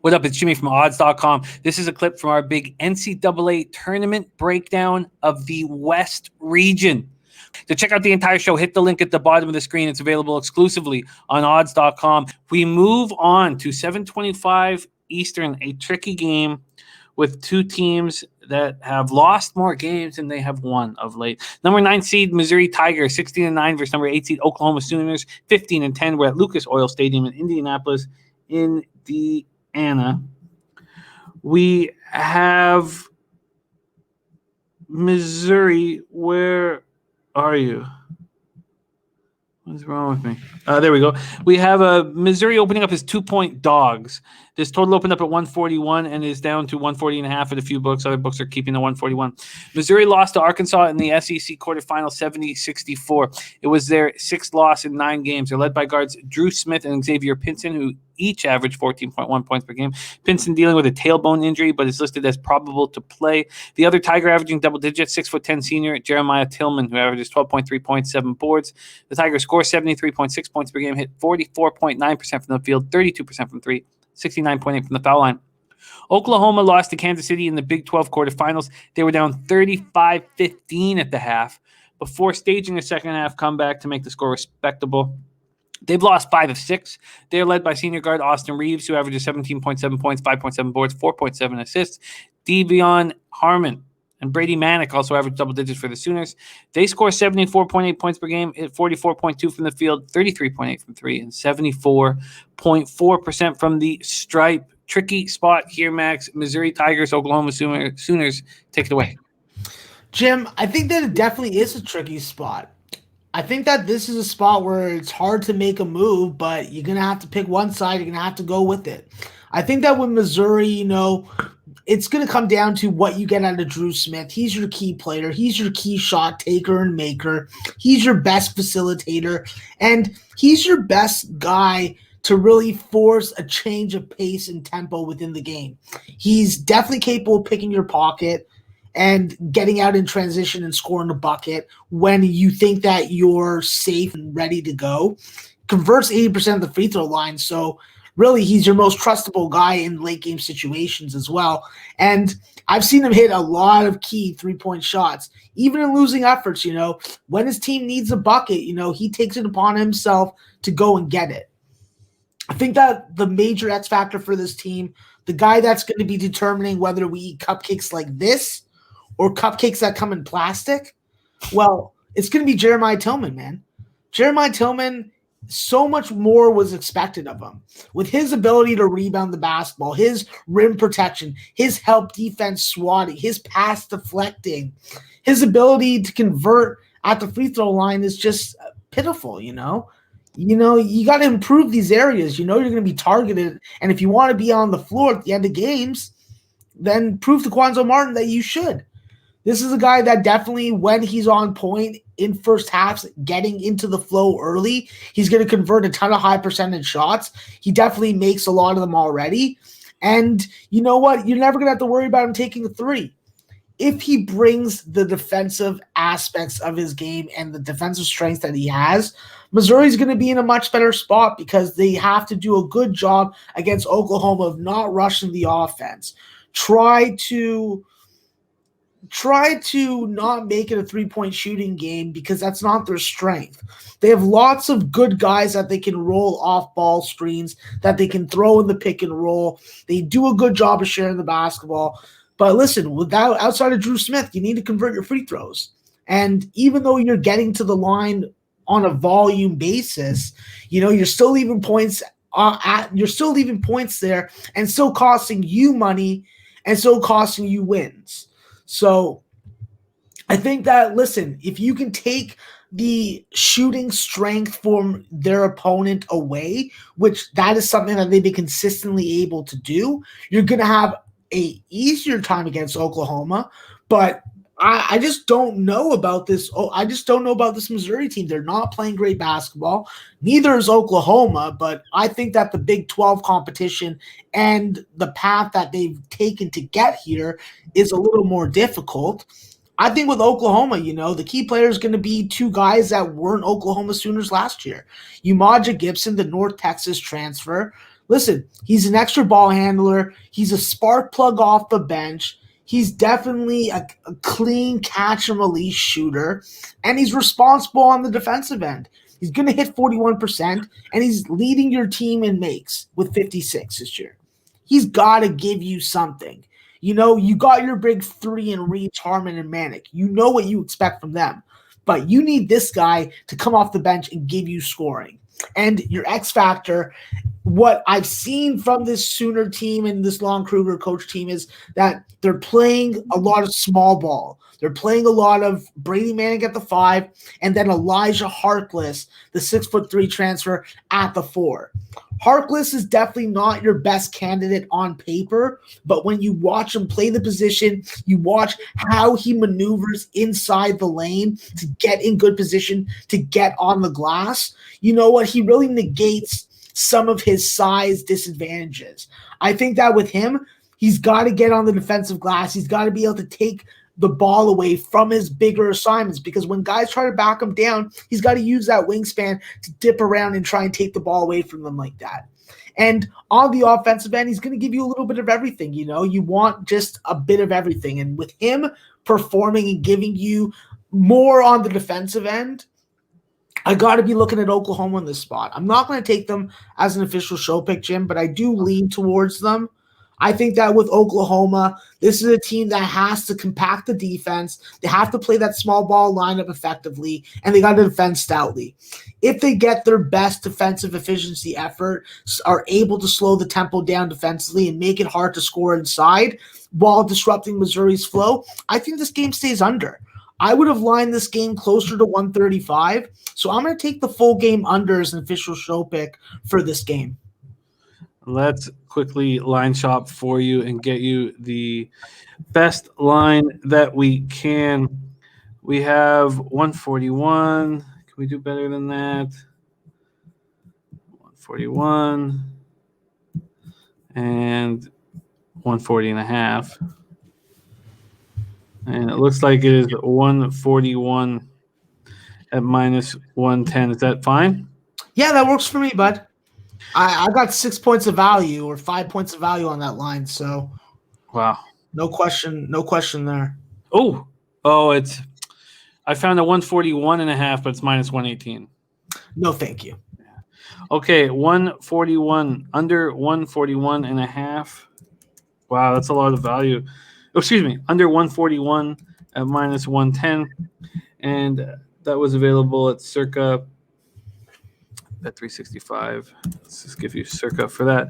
What up? It's Jimmy from odds.com. This is a clip from our big NCAA tournament breakdown of the West region. To check out the entire show, hit the link at the bottom of the screen. It's available exclusively on odds.com. We move on to 7:25 Eastern, a tricky game with two teams that have lost more games than they have won of late. Number 9 seed Missouri Tigers, 16-9 versus number 8 seed Oklahoma Sooners, 15-10. We're at Lucas Oil Stadium in Indianapolis, Indiana. We have Missouri. Where are you? What's wrong with me? There we go. We have Missouri opening up as 2-point dogs. This total opened up at 141 and is down to 140.5 at a few books. Other books are keeping the 141. Missouri lost to Arkansas in the SEC quarterfinal 70-64. It was their sixth loss in 9 games. They're led by guards Drew Smith and Xavier Pinson, who each averaged 14.1 points per game. Pinson dealing with a tailbone injury, but is listed as probable to play. The other Tiger averaging double digits, 6'10" senior Jeremiah Tillman, who averages 12.3 points, 7 boards. The Tigers score 73.6 points per game, hit 44.9% from the field, 32% from 3, 69.8 from the foul line. Oklahoma lost to Kansas City in the Big 12 quarterfinals. They were down 35-15 at the half before staging a second-half comeback to make the score respectable. They've lost 5 of 6. They're led by senior guard Austin Reeves, who averages 17.7 points, 5.7 boards, 4.7 assists. Devion Harmon and Brady Manick also average double digits for the Sooners. They score 74.8 points per game, hit 44.2 from the field, 33.8 from 3, and 74.4% from the stripe. Tricky spot here, Max. Missouri Tigers, Oklahoma Sooners. Take it away. Jim, I think that it definitely is a tricky spot. I think that this is a spot where it's hard to make a move, but you're going to have to pick one side. You're going to have to go with it. I think that with Missouri, it's going to come down to what you get out of Drew Smith. He's your key player. He's your key shot taker and maker. He's your best facilitator. And he's your best guy to really force a change of pace and tempo within the game. He's definitely capable of picking your pocket and getting out in transition and scoring a bucket when you think that you're safe and ready to go. Converts 80% of the free throw line, so really he's your most trustable guy in late game situations as well. And I've seen him hit a lot of key 3-point shots, even in losing efforts. When his team needs a bucket, he takes it upon himself to go and get it. I think that the major X factor for this team, the guy that's going to be determining whether we eat cupcakes like this or cupcakes that come in plastic, well, it's going to be Jeremiah Tillman, man. Jeremiah Tillman, so much more was expected of him. With his ability to rebound the basketball, his rim protection, his help defense swatting, his pass deflecting, his ability to convert at the free throw line is just pitiful, you got to improve these areas. You're going to be targeted, and if you want to be on the floor at the end of games, then prove to Quanzo Martin that you should. This is a guy that definitely, when he's on point in first halves, getting into the flow early, he's going to convert a ton of high percentage shots. He definitely makes a lot of them already. And you know what? You're never going to have to worry about him taking a 3. If he brings the defensive aspects of his game and the defensive strength that he has, Missouri's going to be in a much better spot because they have to do a good job against Oklahoma of not rushing the offense. Try to not make it a 3-point shooting game because that's not their strength. They have lots of good guys that they can roll off ball screens, that they can throw in the pick and roll. They do a good job of sharing the basketball. But listen, outside of Drew Smith, you need to convert your free throws. And even though you're getting to the line on a volume basis, you're still leaving points there and still costing you money and still costing you wins. So I think that, listen, if you can take the shooting strength from their opponent away, which that is something that they've been consistently able to do, you're going to have a easier time against Oklahoma. But I just don't know about this. I just don't know about this Missouri team. They're not playing great basketball. Neither is Oklahoma, but I think that the Big 12 competition and the path that they've taken to get here is a little more difficult. I think with Oklahoma, the key player is going to be 2 guys that weren't Oklahoma Sooners last year. Umaja Gibson, the North Texas transfer. Listen, he's an extra ball handler. He's a spark plug off the bench. He's definitely a clean catch and release shooter, and he's responsible on the defensive end. He's going to hit 41%, and he's leading your team in makes with 56 this year. He's got to give you something. You got your big three in Reach, Harmon, and Manic. You know what you expect from them. But you need this guy to come off the bench and give you scoring. And your X factor, what I've seen from this Sooner team and this Lon Kruger coach team is that they're playing a lot of small ball. They're playing a lot of Brady Manning at the 5, and then Elijah Harkless, the 6'3" transfer, at the 4. Harkless is definitely not your best candidate on paper, but when you watch him play the position, you watch how he maneuvers inside the lane to get in good position, to get on the glass, you know what? He really negates some of his size disadvantages. I think that with him, he's got to get on the defensive glass. He's got to be able to take the ball away from his bigger assignments, because when guys try to back him down, he's got to use that wingspan to dip around and try and take the ball away from them like that. And on the offensive end, he's going to give you a little bit of everything. You want just a bit of everything. And with him performing and giving you more on the defensive end, I got to be looking at Oklahoma in this spot. I'm not going to take them as an official show pick, Jim, but I do lean towards them. I think that with Oklahoma, this is a team that has to compact the defense. They have to play that small ball lineup effectively, and they got to defend stoutly. If they get their best defensive efficiency effort, are able to slow the tempo down defensively and make it hard to score inside while disrupting Missouri's flow, I think this game stays under. I would have lined this game closer to 135, so I'm going to take the full game under as an official show pick for this game. Let's quickly line shop for you and get you the best line that we can. We have 141. Can we do better than that? 141 and 140.5. And it looks like it is 141 at minus 110. Is that fine? Yeah, that works for me, bud. I got 6 points of value or 5 points of value on that line, so wow, no question there. I found a 141.5, but it's minus 118. No, thank you. Okay, 141 under 141.5. Wow, that's a lot of value. Oh, excuse me, under 141 at minus 110, and that was available at circa. At 365. Let's just give you circa for that.